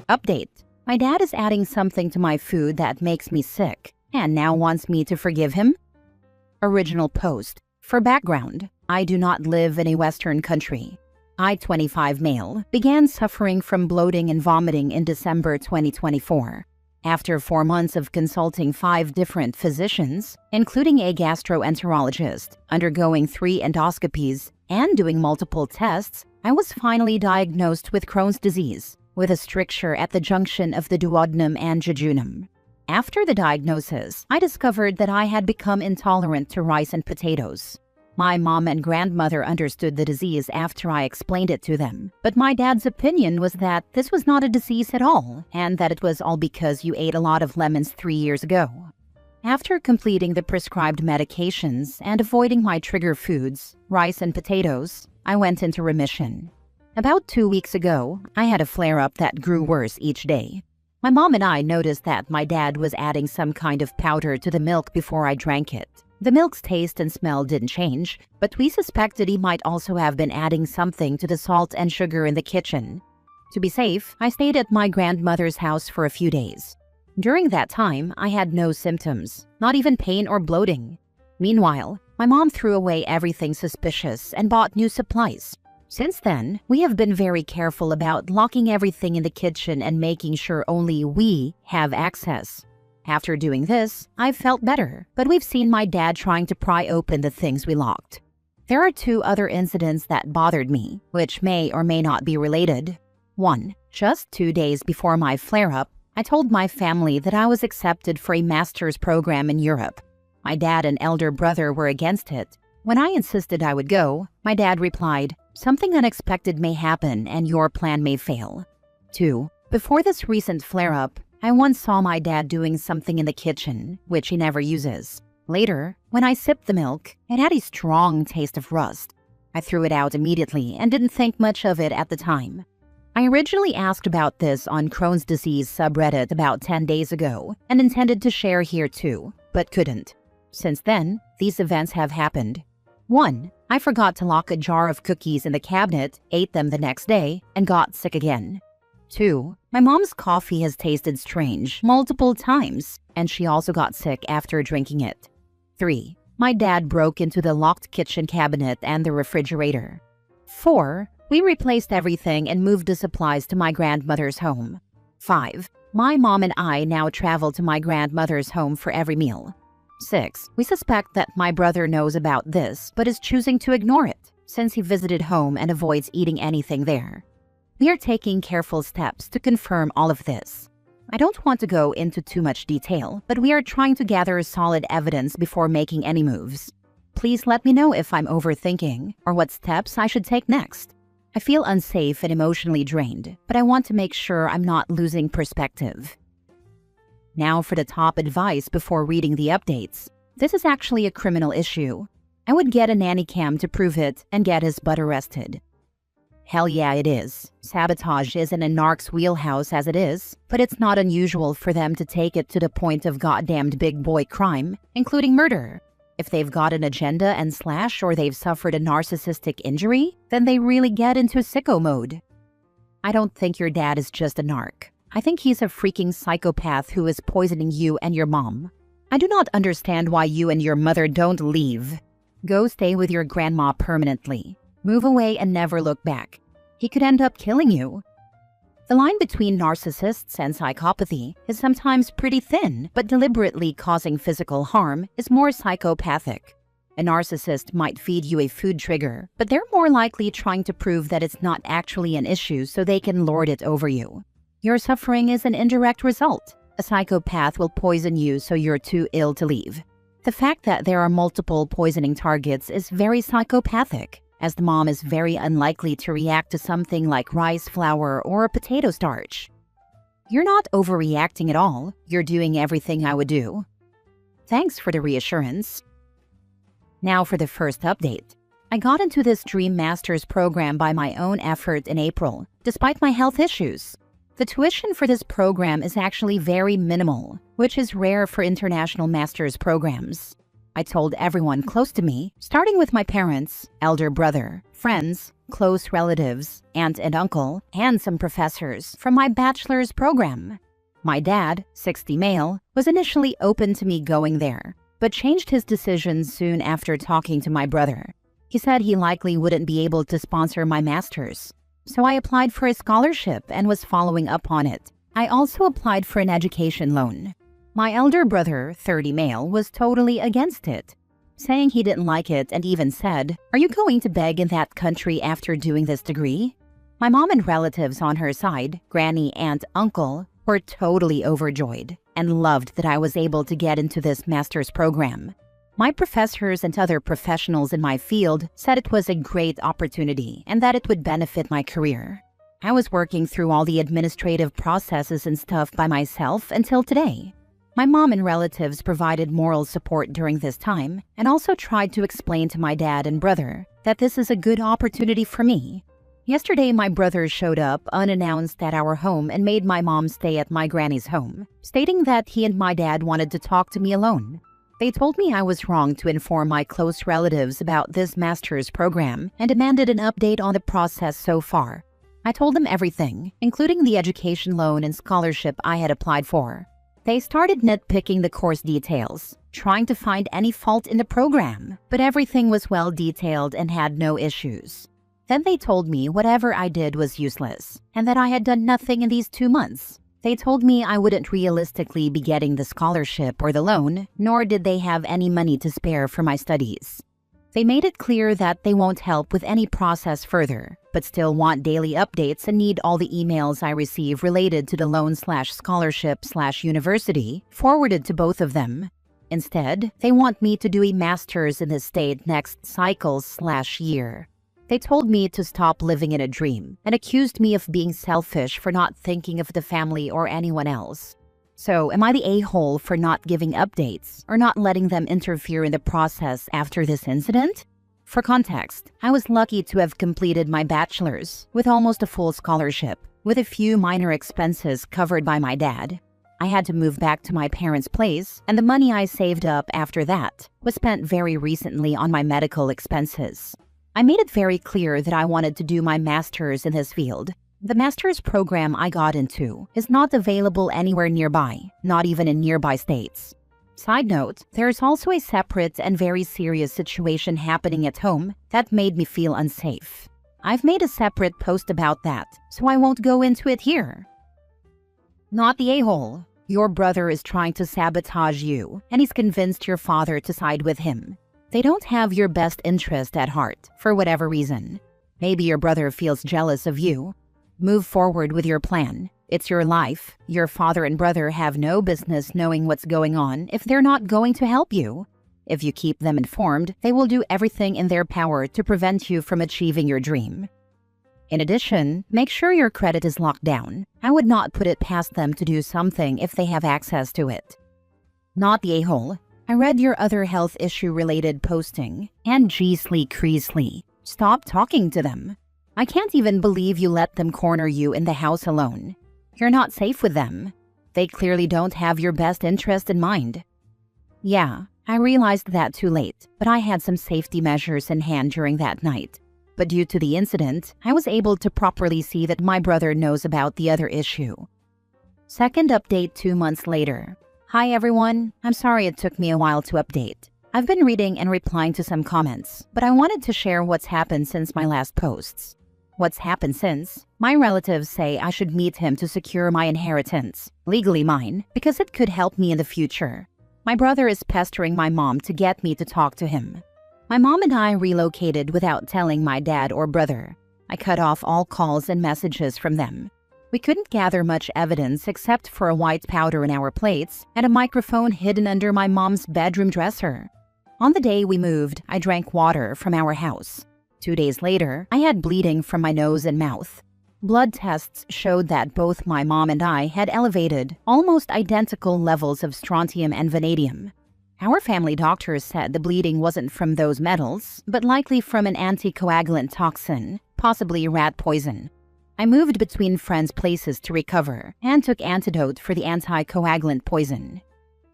Update. My dad is adding something to my food that makes me sick and now wants me to forgive him. Original post. For background, I do not live in a Western country. I, 25 male, began suffering from bloating and vomiting in December 2024. After 4 months of consulting 5 different physicians, including a gastroenterologist, undergoing 3 endoscopies, and doing multiple tests, I was finally diagnosed with Crohn's disease, with a stricture at the junction of the duodenum and jejunum. After the diagnosis, I discovered that I had become intolerant to rice and potatoes. My mom and grandmother understood the disease after I explained it to them, but my dad's opinion was that this was not a disease at all, and that it was all because you ate a lot of lemons 3 years ago. After completing the prescribed medications and avoiding my trigger foods, rice and potatoes, I went into remission. About 2 weeks ago, I had a flare-up that grew worse each day. My mom and I noticed that my dad was adding some kind of powder to the milk before I drank it. The milk's taste and smell didn't change, but we suspected he might also have been adding something to the salt and sugar in the kitchen. To be safe, I stayed at my grandmother's house for a few days. During that time, I had no symptoms, not even pain or bloating. Meanwhile, my mom threw away everything suspicious and bought new supplies. Since then, we have been very careful about locking everything in the kitchen and making sure only we have access. After doing this, I've felt better, but we've seen my dad trying to pry open the things we locked. There are 2 other incidents that bothered me, which may or may not be related. 1. Just 2 days before my flare-up, I told my family that I was accepted for a master's program in Europe. My dad and elder brother were against it. When I insisted I would go, my dad replied, "Something unexpected may happen and your plan may fail." 2. Before this recent flare-up, I once saw my dad doing something in the kitchen, which he never uses. Later, when I sipped the milk, it had a strong taste of rust. I threw it out immediately and didn't think much of it at the time. I originally asked about this on Crohn's disease subreddit about 10 days ago and intended to share here too, but couldn't. Since then, these events have happened. 1. I forgot to lock a jar of cookies in the cabinet, ate them the next day, and got sick again. 2. My mom's coffee has tasted strange multiple times, and she also got sick after drinking it. 3. My dad broke into the locked kitchen cabinet and the refrigerator. 4. We replaced everything and moved the supplies to my grandmother's home. 5. My mom and I now travel to my grandmother's home for every meal. 6. We suspect that my brother knows about this but is choosing to ignore it, since he visited home and avoids eating anything there. We are taking careful steps to confirm all of this. I don't want to go into too much detail, but we are trying to gather solid evidence before making any moves. Please let me know if I'm overthinking or what steps I should take next. I feel unsafe and emotionally drained, but I want to make sure I'm not losing perspective. Now for the top advice before reading the updates. This is actually a criminal issue. I would get a nanny cam to prove it and get his butt arrested. Hell yeah, it is. Sabotage isn't a narc's wheelhouse as it is, but it's not unusual for them to take it to the point of goddamned big boy crime, including murder. If they've got an agenda and slash or they've suffered a narcissistic injury, then they really get into sicko mode. I don't think your dad is just a narc. I think he's a freaking psychopath who is poisoning you and your mom. I do not understand why you and your mother don't leave. Go stay with your grandma permanently. Move away and never look back. He could end up killing you. The line between narcissists and psychopathy is sometimes pretty thin, but deliberately causing physical harm is more psychopathic. A narcissist might feed you a food trigger, but they're more likely trying to prove that it's not actually an issue so they can lord it over you. Your suffering is an indirect result. A psychopath will poison you so you're too ill to leave. The fact that there are multiple poisoning targets is very psychopathic, as the mom is very unlikely to react to something like rice flour or a potato starch. You're not overreacting at all. You're doing everything I would do. Thanks for the reassurance. Now for the first update. I got into this Dream Masters program by my own effort in April, despite my health issues. The tuition for this program is actually very minimal, which is rare for international master's programs. I told everyone close to me, starting with my parents, elder brother, friends, close relatives, aunt and uncle, and some professors from my bachelor's program. My dad, 60 male, was initially open to me going there, but changed his decision soon after talking to my brother. He said he likely wouldn't be able to sponsor my master's. So I applied for a scholarship and was following up on it. I also applied for an education loan. My elder brother, 30 male, was totally against it, saying he didn't like it and even said, "Are you going to beg in that country after doing this degree?" My mom and relatives on her side, granny, aunt, uncle, were totally overjoyed and loved that I was able to get into this master's program. My professors and other professionals in my field said it was a great opportunity and that it would benefit my career. I was working through all the administrative processes and stuff by myself until today. My mom and relatives provided moral support during this time and also tried to explain to my dad and brother that this is a good opportunity for me. Yesterday, my brother showed up unannounced at our home and made my mom stay at my granny's home, stating that he and my dad wanted to talk to me alone. They told me I was wrong to inform my close relatives about this master's program and demanded an update on the process so far. I told them everything, including the education loan and scholarship I had applied for. They started nitpicking the course details, trying to find any fault in the program, but everything was well detailed and had no issues. Then they told me whatever I did was useless, and that I had done nothing in these 2 months. They told me I wouldn't realistically be getting the scholarship or the loan, nor did they have any money to spare for my studies. They made it clear that they won't help with any process further, but still want daily updates and need all the emails I receive related to the loan/scholarship/university forwarded to both of them. Instead, they want me to do a master's in the state next cycle/year. They told me to stop living in a dream and accused me of being selfish for not thinking of the family or anyone else. So, am I the a-hole for not giving updates or not letting them interfere in the process after this incident? For context, I was lucky to have completed my bachelor's with almost a full scholarship, with a few minor expenses covered by my dad. I had to move back to my parents' place, and the money I saved up after that was spent very recently on my medical expenses. I made it very clear that I wanted to do my master's in this field. The master's program I got into is not available anywhere nearby, not even in nearby states. Side note, there's also a separate and very serious situation happening at home that made me feel unsafe. I've made a separate post about that, so I won't go into it here. Not the a-hole. Your brother is trying to sabotage you, and he's convinced your father to side with him. They don't have your best interest at heart, for whatever reason. Maybe your brother feels jealous of you. Move forward with your plan. It's your life. Your father and brother have no business knowing what's going on if they're not going to help you. If you keep them informed, they will do everything in their power to prevent you from achieving your dream. In addition, make sure your credit is locked down. I would not put it past them to do something if they have access to it. Not the a-hole. I read your other health issue-related posting, and Jeesly Creasley. Stop talking to them. I can't even believe you let them corner you in the house alone. You're not safe with them. They clearly don't have your best interest in mind. Yeah, I realized that too late, but I had some safety measures in hand during that night. But due to the incident, I was able to properly see that my brother knows about the other issue. Second update 2 months later. Hi everyone, I'm sorry it took me a while to update. I've been reading and replying to some comments, but I wanted to share what's happened since my last posts. What's happened since? My relatives say I should meet him to secure my inheritance, legally mine, because it could help me in the future. My brother is pestering my mom to get me to talk to him. My mom and I relocated without telling my dad or brother. I cut off all calls and messages from them. We couldn't gather much evidence except for a white powder in our plates and a microphone hidden under my mom's bedroom dresser. On the day we moved, I drank water from our house. 2 days later, I had bleeding from my nose and mouth. Blood tests showed that both my mom and I had elevated, almost identical levels of strontium and vanadium. Our family doctors said the bleeding wasn't from those metals, but likely from an anticoagulant toxin, possibly rat poison. I moved between friends' places to recover and took antidote for the anticoagulant poison.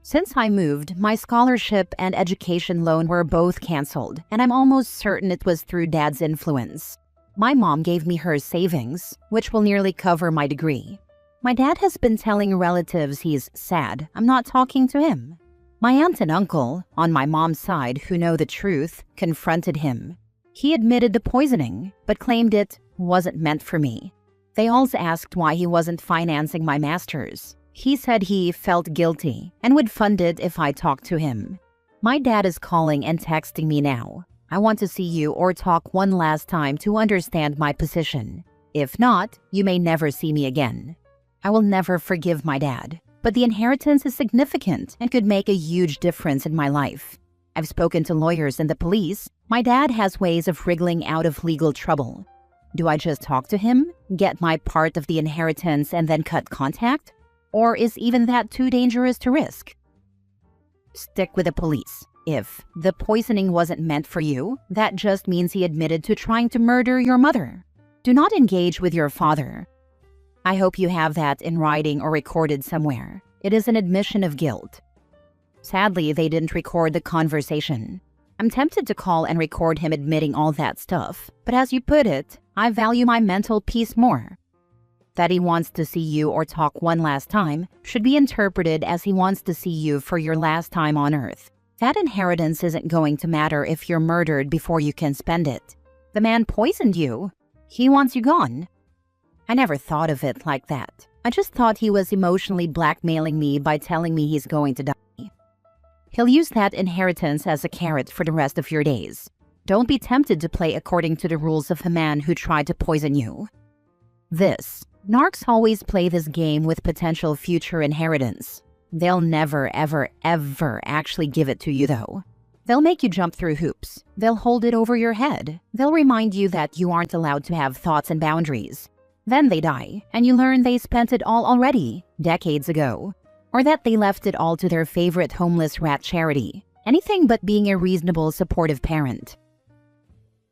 Since I moved, my scholarship and education loan were both canceled, and I'm almost certain it was through Dad's influence. My mom gave me her savings, which will nearly cover my degree. My dad has been telling relatives he's sad I'm not talking to him. My aunt and uncle, on my mom's side who know the truth, confronted him. He admitted the poisoning, but claimed it wasn't meant for me. They also asked why he wasn't financing my master's. He said he felt guilty and would fund it if I talked to him. My dad is calling and texting me now. I want to see you or talk one last time to understand my position. If not, you may never see me again. I will never forgive my dad, but the inheritance is significant and could make a huge difference in my life. I've spoken to lawyers and the police. My dad has ways of wriggling out of legal trouble. Do I just talk to him, get my part of the inheritance, and then cut contact? Or is even that too dangerous to risk? Stick with the police. If the poisoning wasn't meant for you, that just means he admitted to trying to murder your mother. Do not engage with your father. I hope you have that in writing or recorded somewhere. It is an admission of guilt. Sadly, they didn't record the conversation. I'm tempted to call and record him admitting all that stuff, but as you put it, I value my mental peace more. That he wants to see you or talk one last time should be interpreted as he wants to see you for your last time on Earth. That inheritance isn't going to matter if you're murdered before you can spend it. The man poisoned you. He wants you gone. I never thought of it like that. I just thought he was emotionally blackmailing me by telling me he's going to die. He'll use that inheritance as a carrot for the rest of your days. Don't be tempted to play according to the rules of a man who tried to poison you. Narcs always play this game with potential future inheritance. They'll never, ever, ever actually give it to you though. They'll make you jump through hoops. They'll hold it over your head. They'll remind you that you aren't allowed to have thoughts and boundaries. Then they die, and you learn they spent it all already, decades ago. Or that they left it all to their favorite homeless rat charity. Anything but being a reasonable, supportive parent.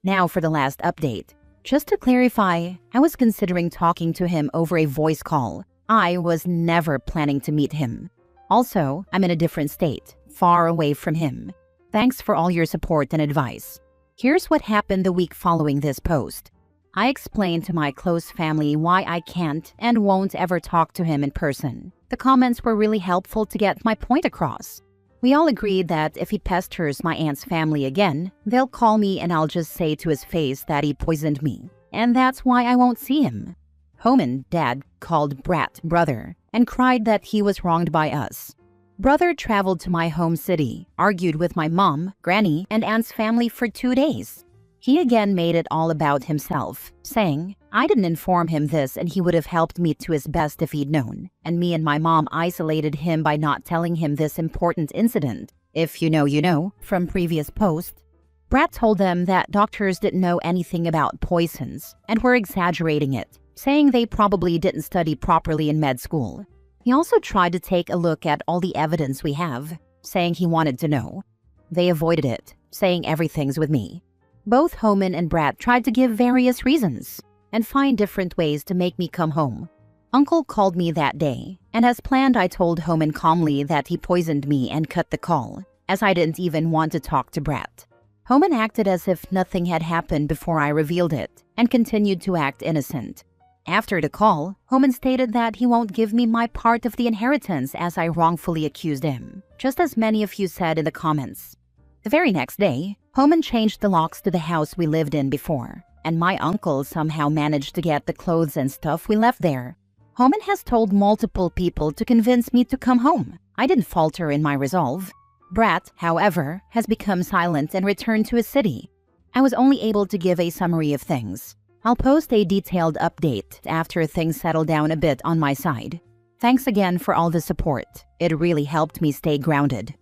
Now for the last update. Just to clarify, I was considering talking to him over a voice call. I was never planning to meet him. Also, I'm in a different state, far away from him. Thanks for all your support and advice. Here's what happened the week following this post. I explained to my close family why I can't and won't ever talk to him in person. The comments were really helpful to get my point across. We all agreed that if he pesters my aunt's family again, they'll call me and I'll just say to his face that he poisoned me. And that's why I won't see him. Homan, Dad, called Brat brother and cried that he was wronged by us. Brother traveled to my home city, argued with my mom, granny, and aunt's family for 2 days. He again made it all about himself, saying, I didn't inform him this and he would have helped me to his best if he'd known. And me and my mom isolated him by not telling him this important incident. If you know, you know, from previous posts. Brat told them that doctors didn't know anything about poisons and were exaggerating it, saying they probably didn't study properly in med school. He also tried to take a look at all the evidence we have, saying he wanted to know. They avoided it, saying everything's with me. Both Homan and Brat tried to give various reasons and find different ways to make me come home. Uncle called me that day, and as planned I told Homan calmly that he poisoned me and cut the call, as I didn't even want to talk to Brat. Homan acted as if nothing had happened before I revealed it, and continued to act innocent. After the call, Homan stated that he won't give me my part of the inheritance as I wrongfully accused him, just as many of you said in the comments. The very next day, Homan changed the locks to the house we lived in before, and my uncle somehow managed to get the clothes and stuff we left there. Homan has told multiple people to convince me to come home. I didn't falter in my resolve. Brat, however, has become silent and returned to his city. I was only able to give a summary of things. I'll post a detailed update after things settle down a bit on my side. Thanks again for all the support. It really helped me stay grounded.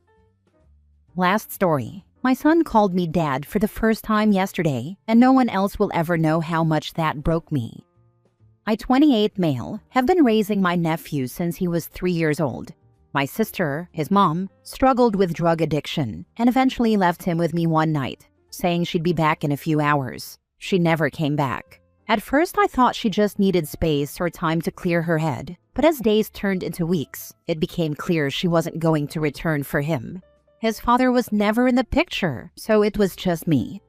Last story. My son called me Dad for the first time yesterday, and no one else will ever know how much that broke me. I, 28 male, have been raising my nephew since he was 3 years old. My sister, his mom, struggled with drug addiction and eventually left him with me one night, saying she'd be back in a few hours. She never came back. At first I thought she just needed space or time to clear her head, But as days turned into weeks, it became clear she wasn't going to return for him. His father was never in the picture, so it was just me.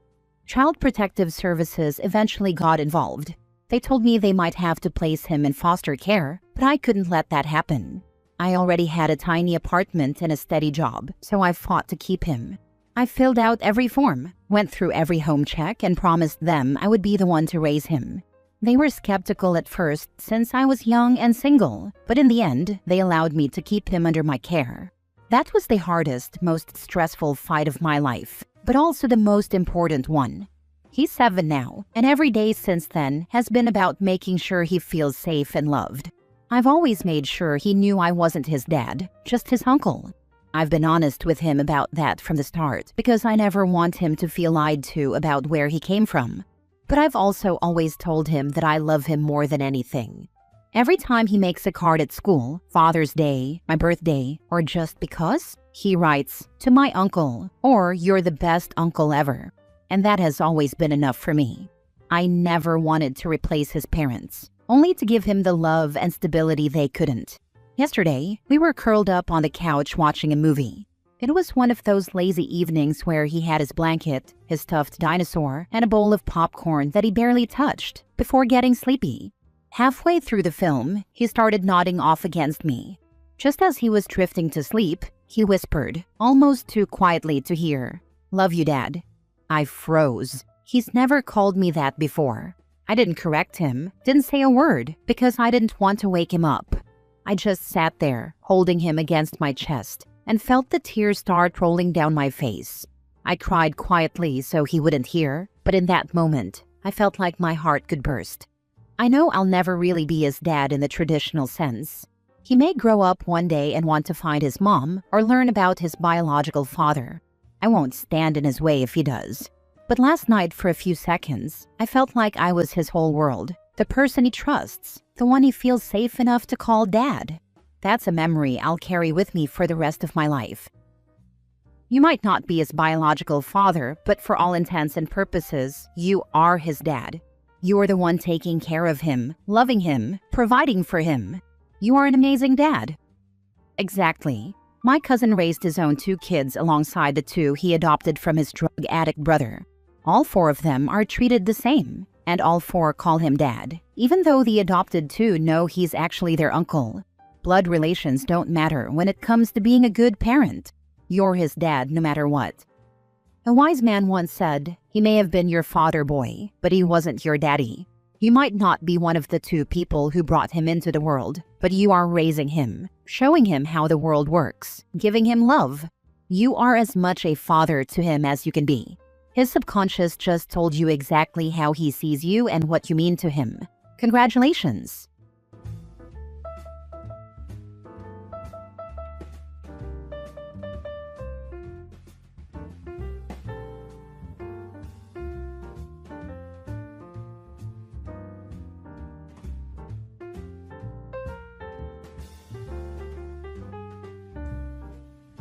Child Protective Services eventually got involved. They told me they might have to place him in foster care, but I couldn't let that happen. I already had a tiny apartment and a steady job, so I fought to keep him. I filled out every form, went through every home check, and promised them I would be the one to raise him. They were skeptical at first since I was young and single, but in the end, they allowed me to keep him under my care. That was the hardest, most stressful fight of my life, but also the most important one. He's 7 now, and every day since then has been about making sure he feels safe and loved. I've always made sure he knew I wasn't his dad, just his uncle. I've been honest with him about that from the start because I never want him to feel lied to about where he came from. But I've also always told him that I love him more than anything. Every time he makes a card at school, Father's Day, my birthday, or just because, he writes, "To my uncle," or "You're the best uncle ever." And that has always been enough for me. I never wanted to replace his parents, only to give him the love and stability they couldn't. Yesterday, we were curled up on the couch watching a movie. It was one of those lazy evenings where he had his blanket, his stuffed dinosaur, and a bowl of popcorn that he barely touched before getting sleepy. Halfway through the film, he started nodding off against me. Just as he was drifting to sleep, he whispered, almost too quietly to hear, "Love you, Dad." I froze. He's never called me that before. I didn't correct him, didn't say a word, because I didn't want to wake him up. I just sat there, holding him against my chest, and felt the tears start rolling down my face. I cried quietly so he wouldn't hear, but in that moment, I felt like my heart could burst. I know I'll never really be his dad in the traditional sense. He may grow up one day and want to find his mom or learn about his biological father. I won't stand in his way if he does. But last night, for a few seconds, I felt like I was his whole world, the person he trusts, the one he feels safe enough to call Dad. That's a memory I'll carry with me for the rest of my life. You might not be his biological father, but for all intents and purposes, you are his dad. You are the one taking care of him, loving him, providing for him. You are an amazing dad. Exactly. My cousin raised his own 2 kids alongside the 2 he adopted from his drug addict brother. All 4 of them are treated the same, and all 4 call him Dad, even though the adopted 2 know he's actually their uncle. Blood relations don't matter when it comes to being a good parent. You're his dad no matter what. A wise man once said, "He may have been your father, boy, but he wasn't your daddy." You might not be one of the 2 people who brought him into the world, but you are raising him, showing him how the world works, giving him love. You are as much a father to him as you can be. His subconscious just told you exactly how he sees you and what you mean to him. Congratulations!